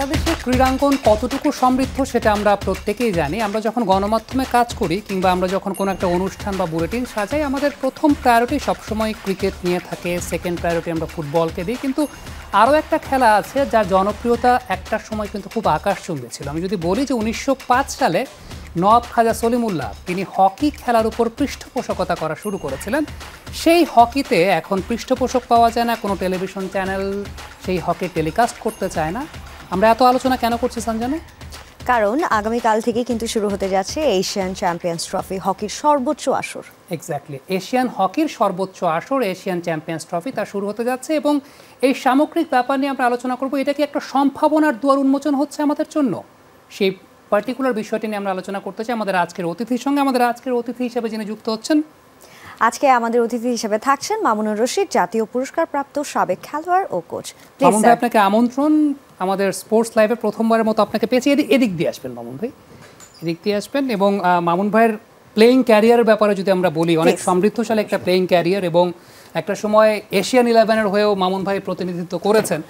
বাংলাদেশের ক্রীড়াঙ্গন কতটুকু সমৃদ্ধ সেটা আমরা প্রত্যেকেই জানি। আমরা যখন গণমাধ্যমে কাজ করি কিংবা আমরা যখন কোনো একটা অনুষ্ঠান বা বুলেটিন সাজাই, আমাদের প্রথম প্রায়োরিটি সবসময় ক্রিকেট নিয়ে থাকে, সেকেন্ড প্রায়োরিটি আমরা ফুটবলকে দিই। কিন্তু আরও একটা খেলা আছে যার জনপ্রিয়তা একটার সময় কিন্তু খুব আকাশচুম্বী ছিল। আমি যদি বলি যে 1905 সালে নওয়াব খাজা সলিমুল্লাহ তিনি হকি খেলার উপর পৃষ্ঠপোষকতা করা শুরু করেছিলেন। সেই হকিতে এখন পৃষ্ঠপোষক পাওয়া যায় না, কোনো টেলিভিশন চ্যানেল সেই হকি টেলিকাস্ট করতে চায় না। আমরা এত আলোচনা কেন করছি সঞ্জনা? কারণ আগামীকাল থেকে কিন্তু শুরু হতে যাচ্ছে এশিয়ান চ্যাম্পিয়ন্স ট্রফি, হকির সর্বোচ্চ আসর। এক্স্যাক্টলি, এশিয়ান হকির সর্বোচ্চ আসর এশিয়ান চ্যাম্পিয়ন্স ট্রফি তা শুরু হতে যাচ্ছে এবং এই সামগ্রিক ব্যাপার নিয়ে আমরা আলোচনা করব। এটা কি একটা সম্ভাবনার দুয়ার উন্মোচন হচ্ছে আমাদের জন্য? সেই পার্টিকুলার বিষয়টি নিয়ে আমরা আলোচনা করতে চাই আমাদের আজকের অতিথির সঙ্গে। আমাদের আজকের অতিথি হিসেবে যিনি যুক্ত হচ্ছেন, আজকে আমাদের অতিথি হিসেবে থাকছেন মামুনুর রশিদ, জাতীয় পুরস্কার প্রাপ্ত সাবেক খেলোয়াড় ও কোচ। মামুন ভাই, আপনাকে আমন্ত্রণ আমাদের স্পোর্টস লাইভে। প্রথমবারের মতো আপনাকে পেয়েছি। এদিক দিয়ে আসবেন মামুন ভাই, এদিক দিয়ে আসবেন। এবং মামুন ভাইয়ের প্লেয়িং ক্যারিয়ারের ব্যাপারে যদি আমরা বলি, অনেক সমৃদ্ধশালী একটা প্লেয়িং ক্যারিয়ার এবং একটা সময় এশিয়ান 11-এর হয়েও মামুন ভাই প্রতিনিধিত্ব করেছেন।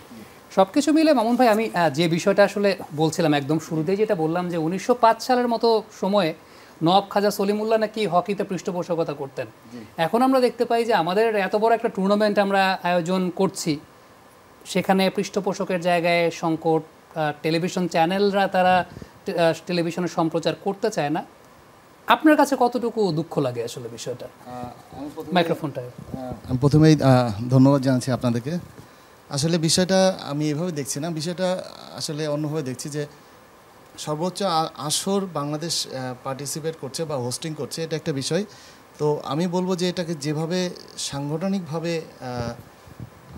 সব কিছু মিলে মামুন ভাই, আমি যে বিষয়টা আসলে বলছিলাম একদম শুরুতেই, যেটা বললাম যে 1905 সালের মতো সময়ে নওয়াব খাজা সলিমুল্লাহ নাকি হকিতে পৃষ্ঠপোষকতা করতেন। এখন আমরা দেখতে পাই যে আমাদের এত বড় একটা টুর্নামেন্ট আমরা আয়োজন করছি, সেখানে পৃষ্ঠপোষকের জায়গায় সংকট, টেলিভিশন চ্যানেলরা তারা টেলিভিশনের সম্প্রচার করতে চায় না। আপনার কাছে কতটুকু দুঃখ লাগে আসলে বিষয়টা? মাইক্রোফোনটা আমি প্রথমেই ধন্যবাদ জানাচ্ছি আপনাদেরকে। আসলে বিষয়টা আমি এভাবে দেখছি না, বিষয়টা আসলে অন্যভাবে দেখছি যে সর্বোচ্চ আসর বাংলাদেশ পার্টিসিপেট করছে বা হোস্টিং করছে, এটা একটা বিষয়। তো আমি বলবো যে এটাকে যেভাবে সাংগঠনিকভাবে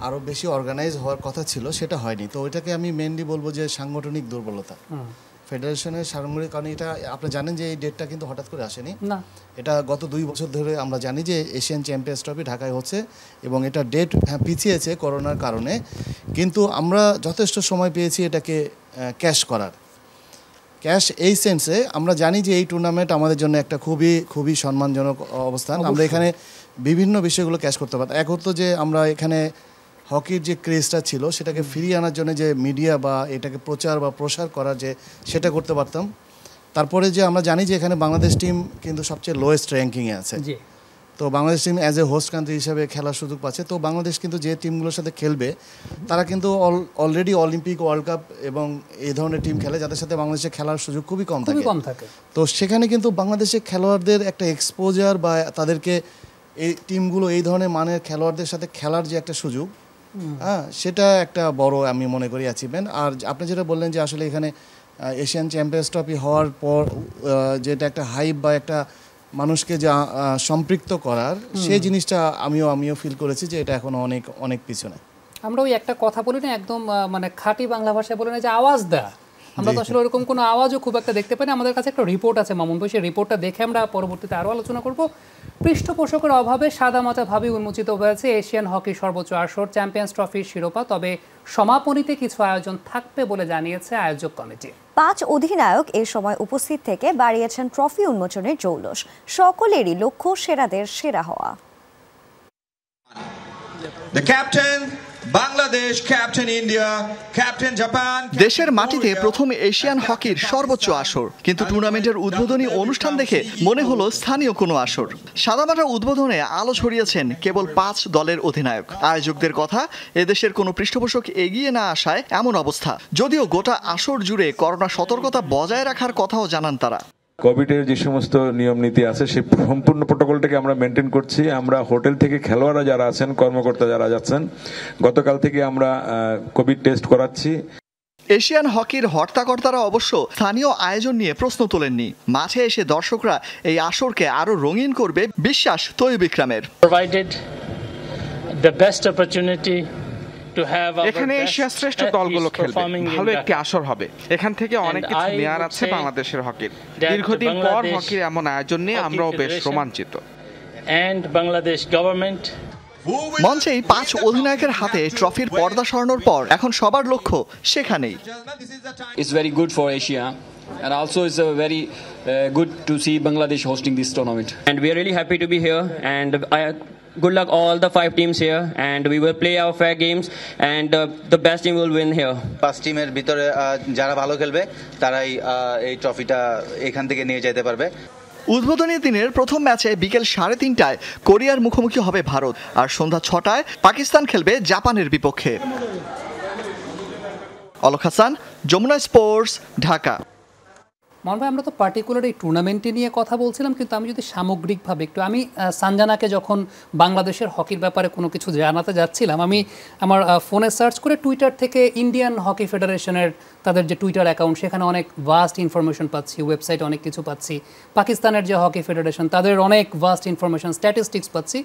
আরও বেশি অর্গানাইজ হওয়ার কথা ছিল সেটা হয়নি। তো ওইটাকে আমি মেনলি বলবো যে সাংগঠনিক দুর্বলতা ফেডারেশনের সাংগঠনিক। কারণ এটা আপনি জানেন যে এই ডেটটা কিন্তু হঠাৎ করে আসেনি না, এটা গত 2 বছর ধরে আমরা জানি যে এশিয়ান চ্যাম্পিয়ন্স ট্রফি ঢাকায় হচ্ছে এবং এটা ডেট পিছিয়েছে করোনার কারণে। কিন্তু আমরা যথেষ্ট সময় পেয়েছি এটাকে ক্যাশ করার। ক্যাশ এই সেন্সে আমরা জানি যে এই টুর্নামেন্ট আমাদের জন্য একটা খুবই সম্মানজনক অবস্থান। আমরা এখানে বিভিন্ন বিষয়গুলো ক্যাশ করতে পারতাম। এক হতো যে আমরা এখানে হকির যে ক্রেজটা ছিল সেটাকে ফিরিয়ে আনার জন্য যে মিডিয়া বা এটাকে প্রচার বা প্রসার করার যে সেটা করতে পারতাম। তারপরে যে আমরা জানি যে এখানে বাংলাদেশ টিম কিন্তু সবচেয়ে লোয়েস্ট র্যাঙ্কিংয়ে আছে। তো Bangladesh team as a host country হিসেবে খেলার সুযোগ পাচ্ছে। তো বাংলাদেশ কিন্তু যে টিমগুলোর সাথে খেলবে তারা কিন্তু অলরেডি অলিম্পিক, ওয়ার্ল্ড কাপ এবং এই ধরনের টিম খেলে, যাদের সাথে বাংলাদেশে খেলার সুযোগ খুবই কম থাকে। তো সেখানে কিন্তু বাংলাদেশের খেলোয়াড়দের একটা এক্সপোজার বা তাদেরকে এই টিমগুলো এই ধরনের মানের খেলোয়াড়দের সাথে খেলার যে একটা সুযোগ, সেটা একটা বড় আমি মনে করি অ্যাচিভমেন্ট। আর আপনি যেটা বললেন যে আসলে এখানে এশিয়ান চ্যাম্পিয়ন্স ট্রফি হওয়ার পর যেটা একটা হাইপ বা একটা মানুষকে যা সম্পৃক্ত করার, সেই জিনিসটা আমিও ফিল করেছি যে এটা এখন অনেক পিছনে। আমরা ওই একটা কথা বলি না, একদম মানে খাঁটি বাংলা ভাষায় বলি না যে আওয়াজ দেয়া, আমরা তো আসলে ওরকম কোনো আওয়াজও খুব একটা দেখতে পাই না। আমাদের কাছে একটা রিপোর্ট আছে মামুন ভাই, সেই রিপোর্টটা দেখে আমরা পরবর্তীতে আরও আলোচনা করব। পৃষ্ঠপোষকের অভাবে সাদামাটাভাবেই উন্মোচিত হয়েছে এশিয়ান হকির সর্বোচ্চ আসর চ্যাম্পিয়ন্স ট্রফির শিরোপা। তবে সমাপনীতে কিছু আয়োজন থাকবে বলে জানিয়েছে আয়োজক কমিটি। 5 অধিনায়ক এ সময় উপস্থিত থেকে বাড়িয়েছেন ট্রফি উন্মোচনের জৌলুস। সকলেরই লক্ষ্য সেরাদের সেরা হওয়া। The captain Bangladesh, captain India, captain Japan. দেশের মাটিতে প্রথম এশিয়ান হকির সর্বোচ্চ আসর, কিন্তু টুর্নামেন্টের উদ্বোধনী অনুষ্ঠান দেখে মনে হলো স্থানীয় কোনো আসর। সাদামাটা উদ্বোধনে আলো ছড়িয়েছেন কেবল 5 দলের অধিনায়ক। আয়োজকদের কথা, এদেশের কোনো পৃষ্ঠপোষক এগিয়ে না আসায় এমন অবস্থা। যদিও গোটা আসর জুড়ে করোনা সতর্কতা বজায় রাখার কথাও জানান তারা। কোভিডের যে সমস্ত নিয়ম নীতি আছে সেই সম্পূর্ণ প্রোটোকলটাকে আমরা মেনটেন করছি। আমরা হোটেল থেকে খেলোয়াড়রা যারা আছেন, কর্মকর্তা যারা যাচ্ছেন, গতকাল থেকে আমরা কোভিড টেস্ট করাচ্ছি। এশিয়ান হকির হর্তাকর্তারা অবশ্য স্থানীয় আয়োজন নিয়ে প্রশ্ন তোলেননি। মাঠে এসে দর্শকরা এই আসরকে আরো রঙিন করবে বিশ্বাস তৈয়ব ইকরামের। এখানে এশিয়ার শ্রেষ্ঠ দলগুলো খেলবে, ভালো একটি আসর হবে। এখান থেকে অনেক কিছু নেয়ার আছে বাংলাদেশের হকির। দীর্ঘদিন পর হকির এমন আয়োজন নিয়ে আমরাও বেশ রোমাঞ্চিত। মঞ্চেই 5 অধিনায়কের হাতে ট্রফির পর্দা সরানোর পর এখন সবার লক্ষ্য সেখানেই। It's very good for Asia and also it's a very good to see Bangladesh hosting this tournament and we are really happy to be here and good luck all the 5 teams here, and we will play our fair games, and the best team will win here. 5 টিমের ভিতরে যারা ভালো খেলবে তারাই এই ট্রফিটা এখান থেকে নিয়ে যেতে পারবে। উদ্বোধনী দিনের প্রথম ম্যাচে বিকেল 3:30টায় কোরিয়ার মুখোমুখি হবে ভারত, আর সন্ধ্যা 6টায় পাকিস্তান খেলবে জাপানের বিপক্ষে। অলক হাসান, যমুনা স্পোর্টস, ঢাকা। মনে হয় আমরা তো পার্টিকুলার এই টুর্নামেন্টে নিয়ে কথা বলছিলাম, কিন্তু আমি যদি সামগ্রিকভাবে একটু, আমি সানজানাকে যখন বাংলাদেশের হকির ব্যাপারে কোনো কিছু জানাতে যাচ্ছিলাম, আমি আমার ফোনে সার্চ করে টুইটার থেকে ইন্ডিয়ান হকি ফেডারেশনের তাদের যে টুইটার অ্যাকাউন্ট, সেখানে অনেক ভাস্ট ইনফরমেশন পাচ্ছি, ওয়েবসাইটে অনেক কিছু পাচ্ছি। পাকিস্তানের যে হকি ফেডারেশন, তাদের অনেক ভাস্ট ইনফরমেশন, স্ট্যাটিস্টিক্স পাচ্ছি।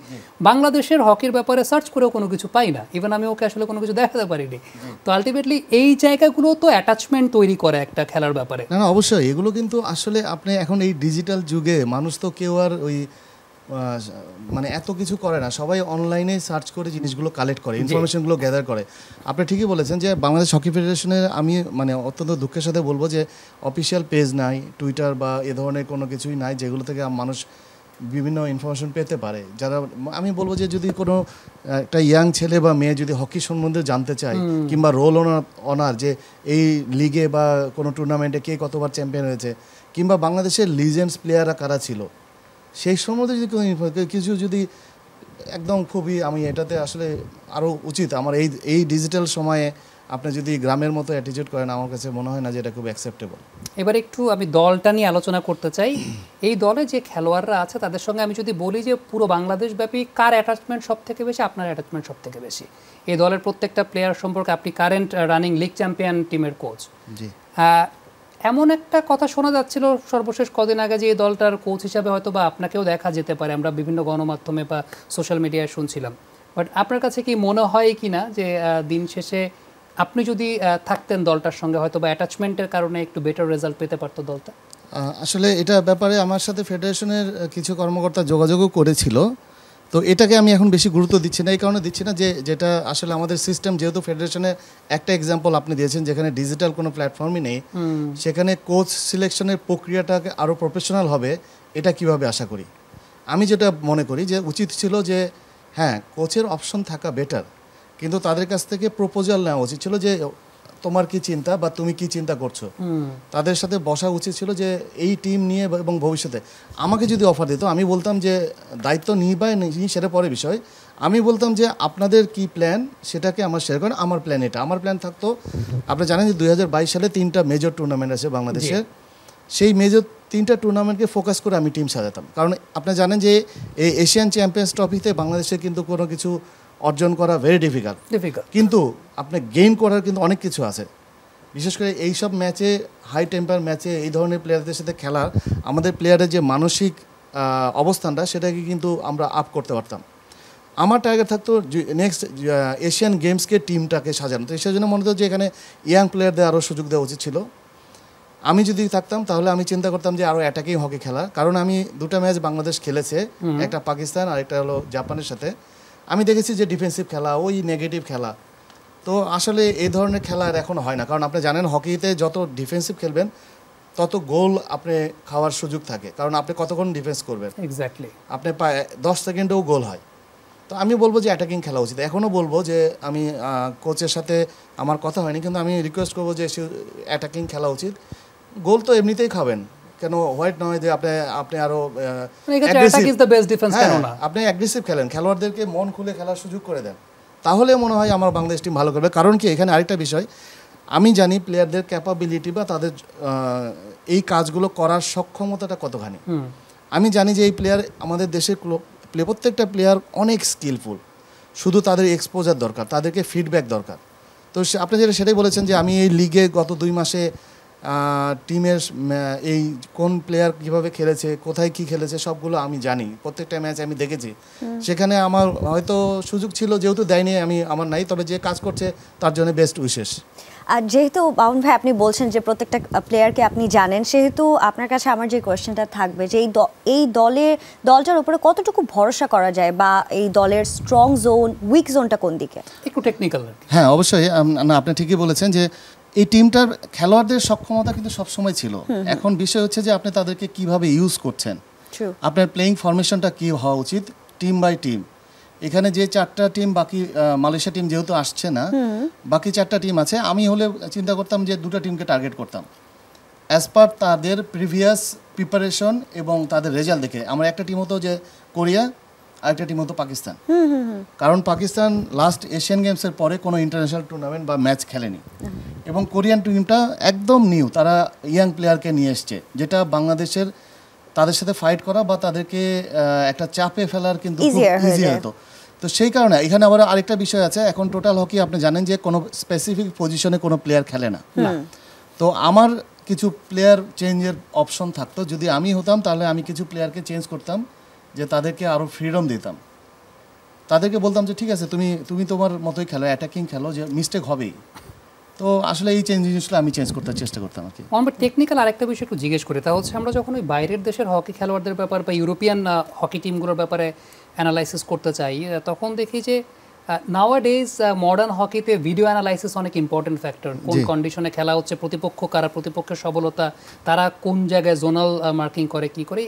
বাংলাদেশের হকির ব্যাপারে সার্চ করেও কোনো কিছু পাই না, ইভেন আমি ওকে আসলে কোনো কিছু দেখাতে পারিনি। তো আলটিমেটলি এই জায়গাগুলো তো অ্যাটাচমেন্ট তৈরি করে একটা খেলার ব্যাপারে। না, অবশ্যই এগুলো কিন্তু আসলে আপনি এখন এই ডিজিটাল যুগে মানুষ তো কেউ আর ওই মানে এত কিছু করে না, সবাই অনলাইনে সার্চ করে জিনিসগুলো কালেক্ট করে, ইনফরমেশনগুলো গ্যাদার করে। আপনি ঠিকই বলেছেন যে বাংলাদেশ হকি ফেডারেশনের আমি মানে অত্যন্ত দুঃখের সাথে বলবো যে অফিসিয়াল পেজ নাই, টুইটার বা এ ধরনের কোনো কিছুই নাই যেগুলো থেকে মানুষ বিভিন্ন ইনফরমেশন পেতে পারে। যারা আমি বলবো যে যদি কোনো একটা ইয়াং ছেলে বা মেয়ে যদি হকি সম্বন্ধে জানতে চায়, কিংবা রোল অনার যে এই লিগে বা কোনো টুর্নামেন্টে কে কতবার চ্যাম্পিয়ন হয়েছে, কিংবা বাংলাদেশের লিজেন্ডস প্লেয়াররা কারা ছিল, সেই সম্বন্ধে যদি কিছু যদি একদম খুবই, আমি এটাতে আসলে আরও উচিত আমার এই ডিজিটাল সময়ে আপনি যদি গ্রামের মতো অ্যাটিটিউড করেন, আমার কাছে মনে হয় না যে এটা খুব অ্যাকসেপ্টেবল। এবার একটু আমি দলটা নিয়ে আলোচনা করতে চাই। এই দলে যে খেলোয়াড়রা আছে তাদের সঙ্গে আমি যদি বলি যে পুরো বাংলাদেশব্যাপী কার অ্যাটাচমেন্ট সব থেকে বেশি, আপনার অ্যাটাচমেন্ট সব থেকে বেশি। এই দলের প্রত্যেকটা প্লেয়ার সম্পর্কে, আপনি কারেন্ট রানিং লিগ চ্যাম্পিয়ন টিমের কোচ, জি, এমন একটা কথা শোনা যাচ্ছিল সর্বশেষ কদিন আগে যে এই দলটার কোচ হিসাবে হয়তো বা আপনাকেও দেখা যেতে পারে, আমরা বিভিন্ন গণমাধ্যমে বা সোশ্যাল মিডিয়ায় শুনছিলাম। বাট আপনার কাছে কি মনে হয় কি না যে দিন শেষে আপনি যদি থাকতেন দলটার সঙ্গে, হয়তো বা অ্যাটাচমেন্টের কারণে একটু বেটার রেজাল্ট পেতে পারতো দলটা? আসলে এটা ব্যাপারে আমার সাথে ফেডারেশনের কিছু কর্মকর্তা যোগাযোগও করেছিল, তো এটাকে আমি এখন বেশি গুরুত্ব দিচ্ছি না। এই কারণে দিচ্ছি না যে যেটা আসলে আমাদের সিস্টেম, যেহেতু ফেডারেশনের একটা এক্সাম্পল আপনি দিয়েছেন যেখানে ডিজিটাল কোনো প্ল্যাটফর্মই নেই, সেখানে কোচ সিলেকশনের প্রক্রিয়াটাকে আরও প্রফেশনাল হবে, এটা কিভাবে আশা করি। আমি যেটা মনে করি যে উচিত ছিল যে হ্যাঁ, কোচের অপশন থাকা বেটার, কিন্তু তাদের কাছ থেকে প্রপোজাল নেওয়া উচিত ছিল যে তোমার কি চিন্তা বা তুমি কি চিন্তা করছো, তাদের সাথে বসা উচিত ছিল যে এই টিম নিয়ে এবং ভবিষ্যতে আমাকে যদি অফার দিত, আমি বলতাম যে দায়িত্ব নিই বা নিই সেটা পরে বিষয়, আমি বলতাম যে আপনাদের কি প্ল্যান সেটাকে আমার শেয়ার করেন। আমার প্ল্যান এটা, আমার প্ল্যান থাকতো, আপনি জানেন যে 2022 সালে 3টা মেজর টুর্নামেন্ট আছে বাংলাদেশের, সেই মেজর 3টা টুর্নামেন্টকে ফোকাস করে আমি টিম সাজাতাম। কারণ আপনি জানেন যে এই এশিয়ান চ্যাম্পিয়ন্স ট্রফিতে বাংলাদেশের কিন্তু কোনো কিছু অর্জন করা ভেরি ডিফিকাল্ট, কিন্তু আপনি গেইন করার কিন্তু অনেক কিছু আছে। বিশেষ করে এই সব ম্যাচে, হাই টেম্পার ম্যাচে এই ধরনের প্লেয়ারদের সাথে খেলার আমাদের প্লেয়ারের যে মানসিক অবস্থানটা, সেটাকে কিন্তু আমরা আপ করতে পারতাম। আমার টার্গেট থাকতো নেক্সট এশিয়ান গেমসকে টিমটাকে সাজানো, তো সেই জন্য মনে হতো যে এখানে ইয়াং প্লেয়ারদের আরও সুযোগ দেওয়া উচিত ছিল। আমি যদি থাকতাম তাহলে আমি চিন্তা করতাম যে আরও অ্যাটাকিং হকি খেলা, কারণ আমি 2টা ম্যাচ বাংলাদেশ খেলেছে, একটা পাকিস্তান আর একটা হলো জাপানের সাথে। আমি দেখেছি যে ডিফেন্সিভ খেলা, ওই নেগেটিভ খেলা, তো আসলে এই ধরনের খেলা আর এখন হয় না। কারণ আপনি জানেন হকিতে যত ডিফেন্সিভ খেলবেন তত গোল আপনি খাওয়ার সুযোগ থাকে, কারণ আপনি কতক্ষণ ডিফেন্স করবেন, এক্স্যাক্টলি আপনি 10 সেকেন্ডেও গোল হয়। তো আমি বলবো যে অ্যাটাকিং খেলা উচিত। এখনও বলবো যে আমি কোচের সাথে আমার কথা হয়নি, কিন্তু আমি রিকোয়েস্ট করবো যে অ্যাটাকিং খেলা উচিত। গোল তো এমনিতেই খাবেন, কেন হোয়াইট নয় যে আপনি আরো আপনি অ্যাগ্রেসিভ খেলেন, খেলোয়াড়দেরকে মন খুলে খেলার সুযোগ করে দেন, তাহলে মনে হয় আমার বাংলাদেশ টিম ভালো করবে। কারণ কি, এখানে আরেকটা বিষয়, আমি জানি প্লেয়ারদের ক্যাপাবিলিটি বা তাদের এই কাজগুলো করার সক্ষমতাটা কতখানি। আমি জানি যে এই প্লেয়ার আমাদের দেশের প্রত্যেকটা প্লেয়ার অনেক স্কিলফুল, শুধু তাদের এক্সপোজার দরকার, তাদেরকে ফিডব্যাক দরকার। তো আপনি যেটা সেটাই বলেছেন যে আমি এই লিগে গত 2 মাসে টিমের এই কোন প্লেয়ার কীভাবে খেলেছে, কোথায় কি খেলেছে, সবগুলো আমি জানি, প্রত্যেকটা ম্যাচ আমি দেখেছি। সেখানে আমার হয়তো সুযোগ ছিল, যেহেতু দেয়নি আমার নাই, তবে যে কাজ করছে তার জন্য বেস্ট উইশেস। আর যেহেতু বাউন ভাই আপনি বলছেন যে প্রত্যেকটা প্লেয়ারকে আপনি জানেন, সেহেতু আপনার কাছে আমার যে কোয়েশ্চেনটা থাকবে যে এই দলটার উপরে কতটুকু ভরসা করা যায়, বা এই দলের স্ট্রং জোন, উইক জোনটা কোন দিকে? একটু টেকনিক্যাল। হ্যাঁ, অবশ্যই। না, আপনি ঠিকই বলেছেন যে এই টিমটার খেলোয়াড়দের সক্ষমতা কিন্তু সবসময় ছিল। এখন বিষয় হচ্ছে যে আপনি তাদেরকে কিভাবে ইউজ করছেন, আপনার প্লেয়িং ফরমেশনটা কী হওয়া উচিত টিম বাই টিম, এখানে যে 4টা টিম বাকি মালয়েশিয়া টিম যেহেতু আসছে না, বাকি 4টা টিম আছে, আমি হলে চিন্তা করতাম যে 2টা টিমকে টার্গেট করতাম অ্যাজ পার তাদের প্রিভিয়াস প্রিপারেশন এবং তাদের রেজাল্ট দেখে। আমার একটা টিম হতো যে কোরিয়া, আরেকটা টিম হতো পাকিস্তান। কারণ পাকিস্তান লাস্ট এশিয়ান গেমসের পরে কোনো ইন্টারন্যাশনাল টুর্নামেন্ট বা ম্যাচ খেলেনি, এবং কোরিয়ান টিমটা একদম নিউ, তারা ইয়াং প্লেয়ারকে নিয়ে এসছে, যেটা বাংলাদেশের তাদের সাথে ফাইট করা বা তাদেরকে একটা চাপে ফেলার কিন্তু ইজি হতো। তো সেই কারণে এখানে আবার আরেকটা বিষয় আছে, এখন টোটাল হকি আপনি জানেন যে কোনো স্পেসিফিক পজিশনে কোনো প্লেয়ার খেলে না। তো আমার কিছু প্লেয়ার চেঞ্জের অপশন থাকতো, যদি আমি হতাম তাহলে আমি কিছু প্লেয়ারকে চেঞ্জ করতাম, যে তাদেরকে আরও ফ্রিডম দিতাম, তাদেরকে বলতাম যে ঠিক আছে তুমি তোমার মতোই খেলো, অ্যাটাকিং খেলো, যে মিস্টেক হবেই। তো আসলে এই জিনিসগুলো আমি চেঞ্জ করতে চেষ্টা করতাম আর কি। আমরা টেকনিক্যাল আরেকটা বিষয় একটু জিজ্ঞেস করি, তা হচ্ছে আমরা যখন ওই বাইরের দেশের হকি খেলোয়াড়দের ব্যাপার বা ইউরোপিয়ান হকি টিমগুলোর ব্যাপারে অ্যানালাইসিস করতে চাই, তখন দেখি যে নাওয়াডেজ মডার্ন হকিতে ভিডিও অ্যানালাইসিস অনেক ইম্পর্টেন্ট ফ্যাক্টর। কোন কন্ডিশনে খেলা হচ্ছে, প্রতিপক্ষ কারা, প্রতিপক্ষের সবলতা, তারা কোন জায়গায় জোনাল মার্কিং করে, কি করে।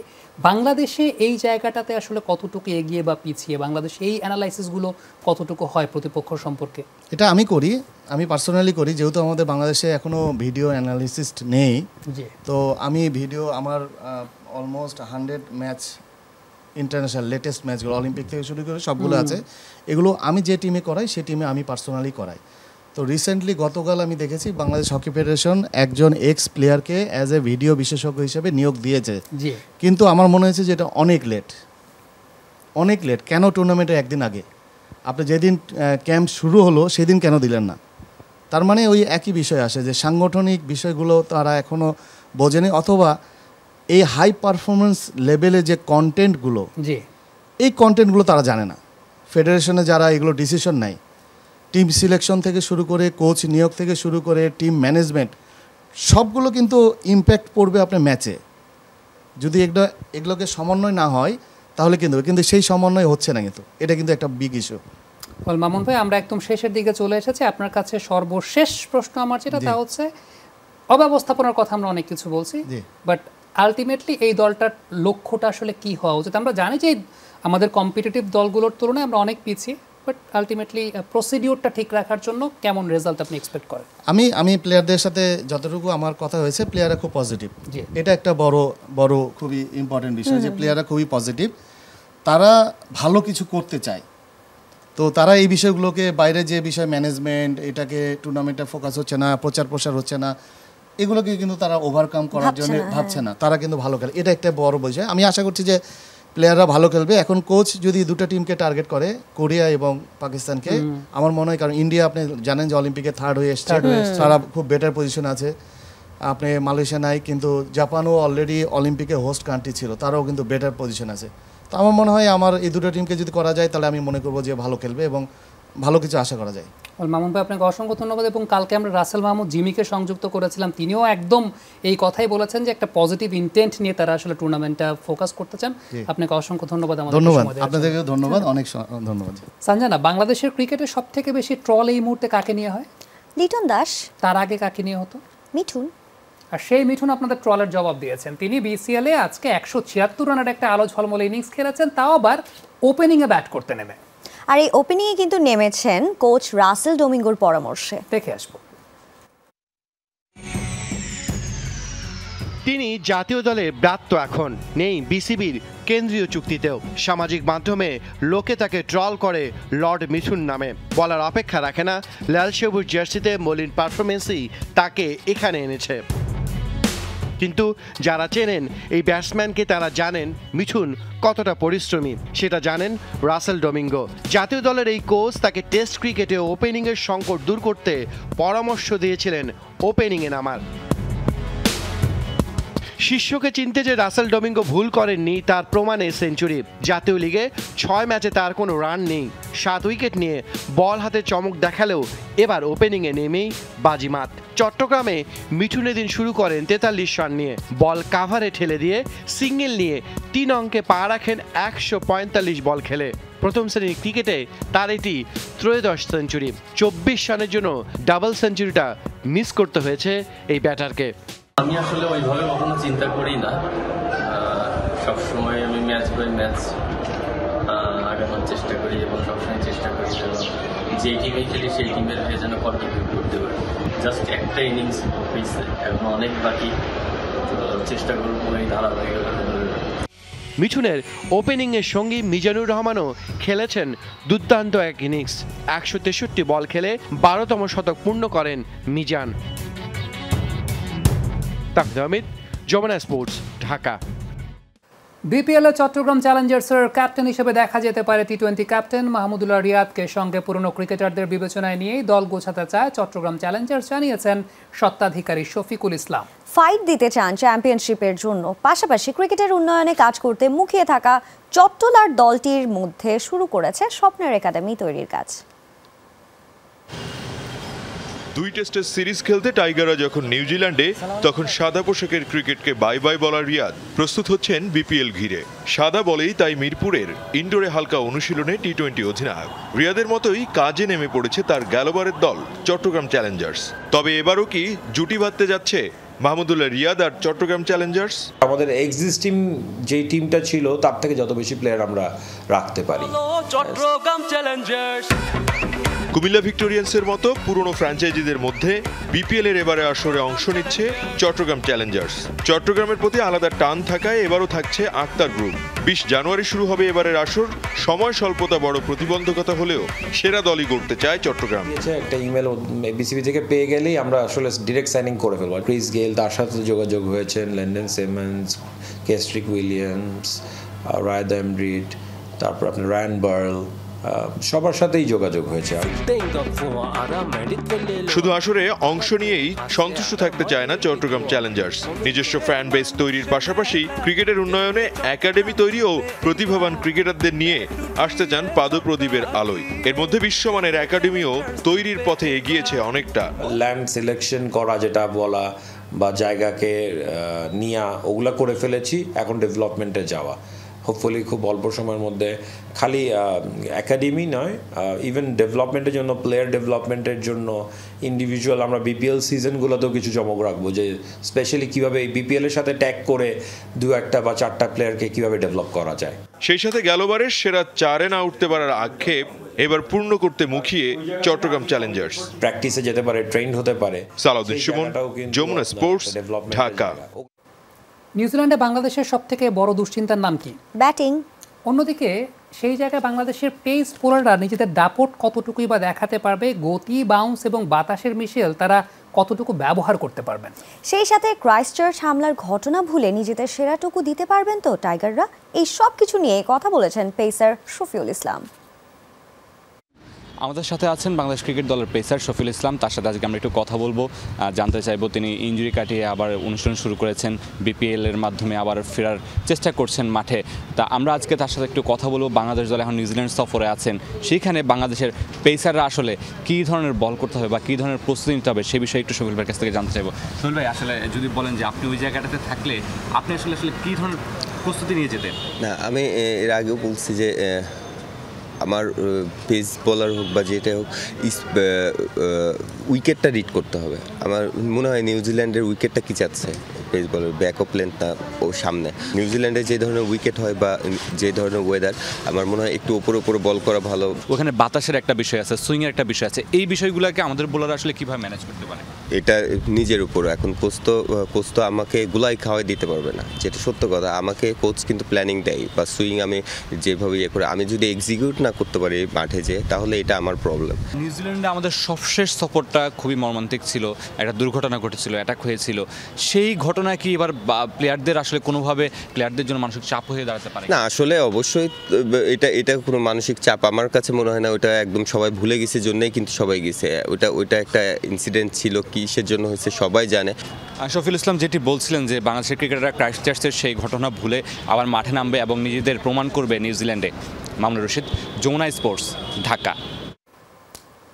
বাংলাদেশে এই জায়গাটাতে আসলে কতটুকু এগিয়ে বা পিছিয়ে, বাংলাদেশে এই অ্যানালাইসিসগুলো কতটুকু হয় প্রতিপক্ষ সম্পর্কে? এটা আমি করি, আমি পার্সোনালি করি, যেহেতু আমাদের বাংলাদেশে এখনও ভিডিও অ্যানালিসিস্ট নেই। তো আমি ভিডিও আমার অলমোস্ট 100 ম্যাচ ইন্টারন্যাশনাল লেটেস্ট ম্যাচগুলো অলিম্পিক থেকে শুরু করে সবগুলো আছে, এগুলো আমি যে টিমে করাই সেই টিমে আমি পার্সোনালি করাই। তো রিসেন্টলি গতকাল আমি দেখেছি বাংলাদেশ হকি ফেডারেশন একজন এক্স প্লেয়ারকে অ্যাজ এ ভিডিও বিশেষজ্ঞ হিসেবে নিয়োগ দিয়েছে, কিন্তু আমার মনে হয়েছে যে এটা অনেক লেট। কেন টুর্নামেন্টের একদিন আগে? আপনি যেদিন ক্যাম্প শুরু হলো সেদিন কেন দিলেন না? তার মানে ওই একই বিষয় আসে যে সাংগঠনিক বিষয়গুলো তারা এখনও বোঝেনি, অথবা এই হাই পারফরমেন্স লেভেলে যে কন্টেন্টগুলো, এই কন্টেন্টগুলো তারা জানে না। ফেডারেশনে যারা এগুলো ডিসিশন নেয়, টিম সিলেকশন থেকে শুরু করে কোচ নিয়োগ থেকে শুরু করে টিম ম্যানেজমেন্ট, সবগুলো কিন্তু ইম্প্যাক্ট পড়বে আপনার ম্যাচে। যদি এগুলোকে সমন্বয় না হয় তাহলে কিন্তু সেই সমন্বয় হচ্ছে না, কিন্তু এটা কিন্তু একটা বিগ ইস্যু। মামুন ভাই, আমরা একদম শেষের দিকে চলে এসেছি। আপনার কাছে সর্বশেষ প্রশ্ন আমার যেটা, তা হচ্ছে অব্যবস্থাপনার কথা আমরা অনেক কিছু বলছি, বাট আলটিমেটলি এই দলটার লক্ষ্যটা আসলে কি হওয়া উচিত? আমরা জানি যে আমাদের কম্পিটিটিভ দলগুলোর তুলনায় আমরা অনেক পিছিয়ে, বাট আলটিমেটলি প্রসিডিওরটা ঠিক রাখার জন্য কেমন রেজাল্ট আপনি এক্সপেক্ট করেন? আমি প্লেয়ারদের সাথে যতটুকু আমার কথা হয়েছে, প্লেয়াররা খুব পজিটিভ। এটা একটা বড় খুবই ইম্পর্টেন্ট বিষয় যে প্লেয়াররা খুবই পজিটিভ, তারা ভালো কিছু করতে চায়। তো তারা এই বিষয়গুলোকে, বাইরে যে বিষয় ম্যানেজমেন্ট, এটাকে টুর্নামেন্টে ফোকাস হচ্ছে না, প্রচার প্রসার হচ্ছে না, এগুলোকে কিন্তু তারা ওভারকাম করার জন্য ভাবছে না, তারা কিন্তু ভালো খেলে, এটা একটা বড় বিষয়। আমি আশা করছি যে প্লেয়াররা ভালো খেলবে। এখন কোচ যদি 2টা টিমকে টার্গেট করে, কোরিয়া এবং পাকিস্তানকে, আমার মনে হয়, কারণ ইন্ডিয়া আপনি জানেন যে অলিম্পিকে থার্ড হয়ে এসছে, তারা খুব বেটার পজিশন আছে। আপনি মালয়েশিয়া নাই, কিন্তু জাপানও অলরেডি অলিম্পিকে হোস্ট কান্ট্রি ছিল, তারাও কিন্তু বেটার পজিশন আছে। তো আমার মনে হয় আমার এই 2টা টিমকে যদি করা যায়, তাহলে আমি মনে করবো যে ভালো খেলবে এবং ভালো কিছু আশা করা যায়। মামুন ভাই, আপনাকে অসংখ্য ধন্যবাদ। এবং কালকে আমরা রাসেল মাহমুদ জিমিকে সংযুক্ত করেছিলাম, তিনিও একদম এই কথাই বলেছেন যে একটা পজিটিভ ইন্টেন্ট নিয়ে তারা আসলে টুর্নামেন্টটা ফোকাস করতে চান। আপনাকে অসংখ্য ধন্যবাদ। আপনাদেরকে ধন্যবাদ, অনেক ধন্যবাদ। সঞ্জনা, বাংলাদেশের ক্রিকেটে সবথেকে বেশি ট্রল এই মুহূর্তে কাকে নিয়ে হয়? লিটন দাস। তার আগে কাকে নিয়ে হতো? মিঠুন। আর সেই মিঠুন আপনাদের ট্রলের জবাব দিয়েছেন। তিনি বিসিএল এ আজকে 176 রানের একটা আলো ঝলমলে ইনিংস খেলেছেন, তাও আবার ওপেনিংয়ে ব্যাট করতে নেমে। আর এই ওপেনিংয়ে কিন্তু নেমেছেন কোচ রাসেল ডোমিঙ্গোর পরামর্শে। দেখে আসবো। তিনি জাতীয় দলে ব্রাত্য, এখন নেই বিসিবির কেন্দ্রীয় চুক্তিতেও। সামাজিক মাধ্যমে লোকে তাকে ট্রল করে লর্ড মিঠুন নামে। বলার অপেক্ষা রাখে না, লাল সবুজ জার্সিতে মলিন পারফরমেন্সই তাকে এখানে এনেছে। কিন্তু যারা চেনেন এই ব্যাটসম্যানকে, তারা জানেন মিঠুন কতটা পরিশ্রমী, সেটা জানেন রাসেল ডোমিঙ্গো। জাতীয় দলের এই কোচ তাকে টেস্ট ক্রিকেটে ওপেনিংয়ের সংকট দূর করতে পরামর্শ দিয়েছিলেন ওপেনিংয়ে নামার। শিষ্যকে চিনতে যে রাসেল ডোমিঙ্গো ভুল করেননি, তার প্রমাণে সেঞ্চুরি। জাতীয় লিগে 6 ম্যাচে তার কোনো রান নেই, 7 উইকেট নিয়ে বল হাতে চমক দেখালেও এবার ওপেনিংয়ে নেমেই বাজিমাত। চট্টগ্রামে মিঠুন দিন শুরু করেন 43 রান নিয়ে, বল কাভারে ঠেলে দিয়ে সিঙ্গেল নিয়ে 3 অঙ্কে পা রাখেন 145 বল খেলে। প্রথম শ্রেণীর ক্রিকেটে তার এটি 13শ সেঞ্চুরি। 24 রানের জন্য ডাবল সেঞ্চুরিটা মিস করতে হয়েছে এই ব্যাটারকে। আমি আসলে ওইভাবে কখনো চিন্তা করি না, সবসময় আমি ম্যাচ বাই ম্যাচ আগানোর দেওয়ার চেষ্টা করি এবং সবসময় চেষ্টা করি যেন যেই টিমে খেলি সেই টিমের হয়ে যেন কন্ট্রিবিউট করতে পারি। জাস্ট একটা ইনিংস হয়েছে, এখন অনেক বাকি, তো চেষ্টা করবো এই ধারাবাহিকতা ধরে। মিঠুনের ওপেনিংয়ের সঙ্গী মিজানুর রহমানও খেলেছেন দুর্দান্ত এক ইনিংস। 163 বল খেলে 12তম শতক পূর্ণ করেন মিজান। তাহিদ আহমেদ, যমুনা স্পোর্টস, ঢাকা। বিপিএল এ চট্টগ্রাম চ্যালেঞ্জার্সের ক্যাপ্টেন হিসেবে দেখা যেতে পারে টি-20 ক্যাপ্টেন মাহমুদুল্লাহ রিয়াদকে। সঙ্গে পুরনো ক্রিকেটারদের বিবেচনায় নিয়েই দল গোছাতে চায় চট্টগ্রাম চ্যালেঞ্জার্স, জানিয়েছেন স্বত্বাধিকারী শফিকুল ইসলাম। ফাইট দিতে চান চ্যাম্পিয়নশিপের জন্য, পাশাপাশি ক্রিকেটের উন্নয়নে কাজ করতে মুখিয়ে থাকা চট্টলার দলটির মধ্যে শুরু করেছে স্বপ্নের একাডেমি তৈরির কাজ। 2 টেস্টের সিরিজ খেলতে টাইগাররা যখন নিউজিল্যান্ডে, তখন সাদা পোশাকের ক্রিকেটকে বাই বাই বলার রিয়াদ প্রস্তুত হচ্ছেন বিপিএল ঘিরে। সাদা বলেই তাই মিরপুরের ইনডোরে হালকা অনুশীলনে টি-20 অধিনায়ক রিয়াদের মতোই কাজে নেমে পড়েছে তার গেলবারের দল চট্টগ্রাম চ্যালেঞ্জার্স। তবে এবারও কি জুটি বাঁধতে যাচ্ছে মাহমুদুল্লাহ রিয়াদ আর চট্টগ্রাম চ্যালেঞ্জার্স? আমাদের এক্সিস্টিং যে টিমটা ছিল তার থেকে যত বেশি প্লেয়ার আমরা রাখতে পারি। চট্টগ্রাম চ্যালেঞ্জার্স। কুমিল্লা ভিক্টোরিয়ান্সের মতো পুরনো ফ্র্যাঞ্চাইজিদের মধ্যে বিপিএল এর এবারে আসরে অংশ নিচ্ছে চট্টগ্রাম চ্যালেঞ্জার্স। চট্টগ্রামের প্রতি আলাদা টান থাকায় এবারও থাকছে আক্তার গ্রুপ। 20 জানুয়ারি শুরু হবে এবারের আসর। সময় স্বল্পতা বড় প্রতিবন্ধকতা হলেও সেরা দলই গড়তে চায় চট্টগ্রাম। একটা ইমেল বিসিবি থেকে পেয়ে গেলেই আমরা আসলে ডিরেক্ট সাইনিং করে ফেলবো। ক্রিস গেল, তার সাথে যোগাযোগ হয়েছেন লেন্ডন সিমন্স, কেস্ট্রিক উইলিয়ামস, রায়দাম রিড, তারপর আপনার রায়ান বার্ল, সবার সাথেই যোগাযোগ হয়েছে। শুধু আসরে অংশ নিয়েই সন্তুষ্ট থাকতে চায় না চট্টগ্রাম চ্যালেঞ্জার্স। নিজস্ব ফ্যান বেস তৈরির পাশাপাশি ক্রিকেটের উন্নয়নে একাডেমি তৈরি ও প্রতিভাবান ক্রিকেটারদের নিয়ে আসতে চান পাদপ্রদীপের আলোয়। এর মধ্যে বিশ্বমানের একাডেমিও তৈরির পথে এগিয়েছে অনেকটা। ল্যান্ড সিলেকশন করা যেটা বলা বা জায়গাকে নিয়া ওগুলা করে ফেলেছি, এখন ডেভেলপমেন্টে যাওয়া। হোপফুলি খুব অল্প সময়ের মধ্যে খালি একাডেমি নয়, ইভেন ডেভেলপমেন্টের জন্য, প্লেয়ার ডেভেলপমেন্টের জন্য ইন্ডিভিজুয়াল আমরা বিপিএল সিজনগুলোতেও কিছু চমক রাখবো, যে স্পেশালি কীভাবে এই বিপিএলের সাথে ট্যাগ করে 2-1 বা 4টা প্লেয়ারকে কীভাবে ডেভেলপ করা যায়। সেই সাথে গেলবারের সেরা 4-এ না উঠতে পারার আক্ষেপ এবার পূর্ণ করতে মুখিয়ে চট্টগ্রাম চ্যালেঞ্জার্স। প্র্যাকটিসে যেতে পারে, ট্রেন্ড হতে পারে। সালাউদ্দিন সুমন, যমুনা স্পোর্টস, ঢাকা। নিউজিল্যান্ডে বাংলাদেশের সবথেকে বড় দুশ্চিন্তার নাম কি? ব্যাটিং। অন্যদিকে সেই জায়গায় বাংলাদেশের পেস বোলাররা নিজেদের দাপট কতটুকুই বা দেখাতে পারবে, গতি, বাউন্স এবং বাতাসের মিশেল তারা কতটুকু ব্যবহার করতে পারবেন? সেই সাথে ক্রাইস্টচার্চ হামলার ঘটনা ভুলে নিজেদের সেরাটুকু দিতে পারবেন তো টাইগাররা? এই সব কিছু নিয়ে কথা বলেছেন পেসার শফিউল ইসলাম। আমাদের সাথে আছেন বাংলাদেশ ক্রিকেট দলের পেসার শফিউল ইসলাম। তার সাথে আজকে আমরা একটু কথা বলবো, জানতে চাইবো তিনি ইনজুরি কাটিয়ে আবার অনুশীলন শুরু করেছেন, বিপিএল এর মাধ্যমে আবার ফেরার চেষ্টা করছেন মাঠে। তা আমরা আজকে তার সাথে একটু কথা বলবো। বাংলাদেশ দল এখন নিউজিল্যান্ড সফরে আছেন, সেইখানে বাংলাদেশের পেসাররা আসলে কী ধরনের বল করতে হবে বা কী ধরনের প্রস্তুতি নিতে হবে সে বিষয়ে একটু শফিউল ভাইয়ের কাছ থেকে জানতে চাইবো। শফিউল ভাই, আসলে যদি বলেন যে আপনি ওই জায়গাটাতে থাকলে আপনি আসলে কী ধরনের প্রস্তুতি নিয়ে যেতেন? না, আমি এর আগেও বলছি যে আমার পেস বোলার হোক বা যেটা হোক, উইকেটটা রিড করতে হবে। আমার মনে হয় নিউজিল্যান্ডের উইকেটটা কি চাচ্ছে, পেস বলার ব্যাক অফ লেন্থ ও সামনে। নিউজিল্যান্ডে যে ধরনের উইকেট হয় বা যে ধরনের ওয়েদার, আমার মনে হয় একটু ওপরে বল করা ভালো। ওখানে বাতাসের একটা বিষয় আছে, সুইংয়ের একটা বিষয় আছে, এই বিষয়গুলোকে আমাদের বোলার আসলে কীভাবে ম্যানেজ করতে পারে? এটা নিজের উপর। এখন কোচ তো আমাকে গুলাই খাওয়াই দিতে পারবে না, যেটা সত্য কথা। আমাকে কোচ কিন্তু প্ল্যানিং দেয় বা সুইং আমি যেভাবে ইয়ে করে, আমি যদি এক্সিকিউট না করতে পারি মাঠে যেয়ে, তাহলে এটা আমার প্রবলেম। নিউজিল্যান্ডে আমাদের সবশেষ সফরটা খুবই মর্মান্তিক ছিল, একটা দুর্ঘটনা ঘটেছিল, অ্যাটাক হয়েছিল। সেই ঘটনা কি এবার প্লেয়ারদের আসলে কোনোভাবে প্লেয়ারদের জন্য মানসিক চাপ হয়ে দাঁড়াতে পারে? না, আসলে অবশ্যই এটা কোনো মানসিক চাপ আমার কাছে মনে হয় না। ওটা একদম সবাই ভুলে গেছে জন্যই কিন্তু সবাই গেছে। ওটা একটা ইনসিডেন্ট ছিল, কিসের জন্য হয়েছে সবাই জানে। শফিউল ইসলাম যেটি বলছিলেন যে বাংলাদেশের ক্রিকেটাররা ক্রাইস্টচার্চের সেই ঘটনা ভুলে আবার মাঠে নামবে এবং নিজেদের প্রমাণ করবে নিউজিল্যান্ডে। মামুনুর রশিদ, যমুনা স্পোর্টস, ঢাকা।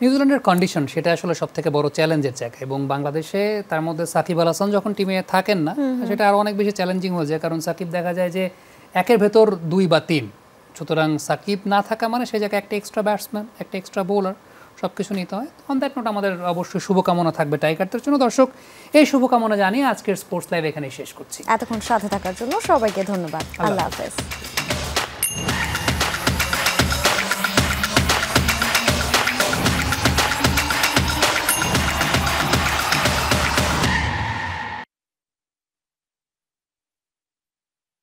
নিউজিল্যান্ডের কন্ডিশন সেটা আসলে সব থেকে বড় চ্যালেঞ্জের জায়গা, এবং বাংলাদেশে তার মধ্যে সাকিব আল হাসান যখন টিমে থাকেন না, সেটা আরও অনেক বেশি চ্যালেঞ্জিং হয়ে যায়। কারণ সাকিব দেখা যায় যে একের ভেতর 2 বা 3, সুতরাং সাকিব না থাকা মানে সেই জায়গায় একটা এক্সট্রা ব্যাটসম্যান, একটা এক্সট্রা বোলার, সব কিছু নিতে হয়। অন দ্যাট নোট আমাদের অবশ্যই শুভকামনা থাকবে টাইগারদের জন্য। দর্শক, এই শুভকামনা জানিয়ে আজকের স্পোর্টস লাইভ এখানেই শেষ করছি। এতক্ষণ সাথে থাকার জন্য সবাইকে ধন্যবাদ। আল্লাহ হাফেজ।